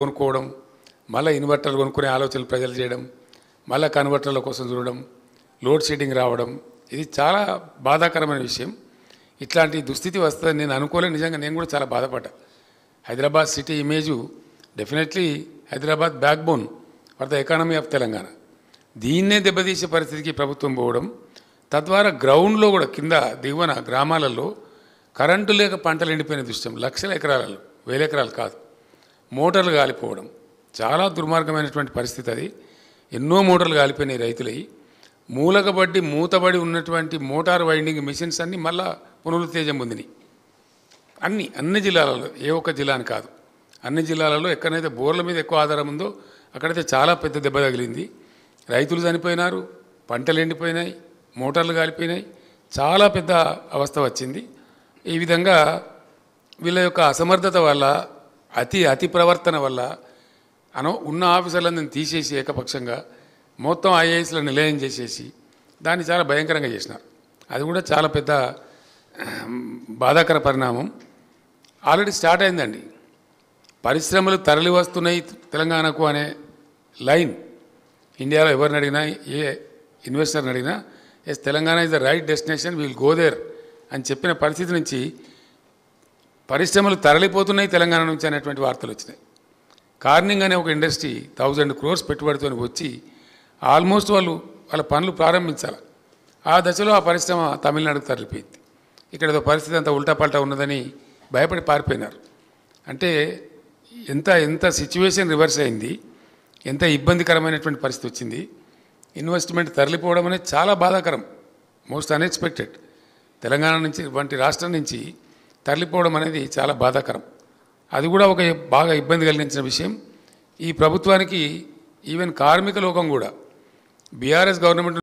కొనుక్కోవడం, మళ్ళీ ఇన్వర్టర్లు కొనుక్కునే ఆలోచనలు ప్రజలు చేయడం, మళ్ళీ కన్వర్టర్ల కోసం చూడడం, లోడ్ షెడ్డింగ్ రావడం, ఇది చాలా బాధాకరమైన విషయం. ఇట్లాంటి దుస్థితి వస్తుందని నేను అనుకోలేదు. నిజంగా నేను కూడా చాలా బాధపడ్డా. Hyderabad city image definitely Hyderabad backbone for the economy of Telangana. దీన్నే దెబ్బతీసే పరిస్థితికి ప్రభుత్వం పోవడం, తద్వారా గ్రౌండ్లో కూడా కింద దిగువన గ్రామాలలో కరెంటు లేక పంటలు ఎండిపోయిన దృశ్యం. లక్షల ఎకరాలలో, వేల ఎకరాలు కాదు, మోటార్లు కాలిపోవడం చాలా దుర్మార్గమైనటువంటి పరిస్థితి. అది ఎన్నో మోటార్లు కాలిపోయినాయి రైతులవి. మూలకబడి మూతబడి ఉన్నటువంటి మోటార్ వైండింగ్ మిషన్స్ అన్నీ మళ్ళా పునరుత్తేజం పొందినాయి. అన్ని జిల్లాలలో, ఏ ఒక్క జిల్లా అని కాదు, అన్ని జిల్లాలలో ఎక్కడైతే బోర్ల మీద ఎక్కువ ఆధారం ఉందో అక్కడైతే చాలా పెద్ద దెబ్బ తగిలింది. రైతులు చనిపోయినారు, పంటలు ఎండిపోయినాయి, మోటార్లు కాలిపోయినాయి, చాలా పెద్ద అవస్థ వచ్చింది. ఈ విధంగా వీళ్ళ యొక్క అసమర్థత వల్ల, అతి ప్రవర్తన వల్ల ఉన్న ఆఫీసర్లందరినీ తీసేసి ఏకపక్షంగా మొత్తం ఐఏఎస్లో నిలయం చేసేసి దాన్ని చాలా భయంకరంగా చేసినారు. అది కూడా చాలా పెద్ద బాధాకర పరిణామం. ఆల్రెడీ స్టార్ట్ అయిందండి. పరిశ్రమలు తరలి వస్తున్నాయి తెలంగాణకు అనే లైన్ ఇండియాలో ఎవరిని అడిగినా, ఏ ఇన్వెస్టర్ని అడిగినా, yes Telangana is the right destination, will go there అని చెప్పిన పరిస్థితి నుంచి పరిశ్రమలు తరలిపోతున్నాయి తెలంగాణ నుంచి అనేటువంటి వార్తలు వచ్చినాయి. కార్నింగ్ అనే ఒక ఇండస్ట్రీ 1000 crores పెట్టుబడితో వచ్చి ఆల్మోస్ట్ వాళ్ళ పనులు ప్రారంభించాలి. ఆ దశలో ఆ పరిశ్రమ తమిళనాడుకు తరలిపోయింది. ఇక్కడ పరిస్థితి అంతా ఉల్టాపల్టా ఉన్నదని భయపడి పారిపోయినారు. అంటే ఎంత సిచ్యువేషన్ రివర్స్ అయింది, ఎంత ఇబ్బందికరమైనటువంటి పరిస్థితి వచ్చింది. ఇన్వెస్ట్మెంట్ తరలిపోవడం అనేది చాలా బాధాకరం, మోస్ట్ అన్ఎక్స్పెక్టెడ్. తెలంగాణ నుంచి వంటి రాష్ట్రం నుంచి తరలిపోవడం అనేది చాలా బాధాకరం. అది కూడా ఒక బాగా ఇబ్బంది కలిగించిన విషయం. ఈ ప్రభుత్వానికి ఈవెన్ కార్మిక లోకం కూడా బీఆర్ఎస్ గవర్నమెంట్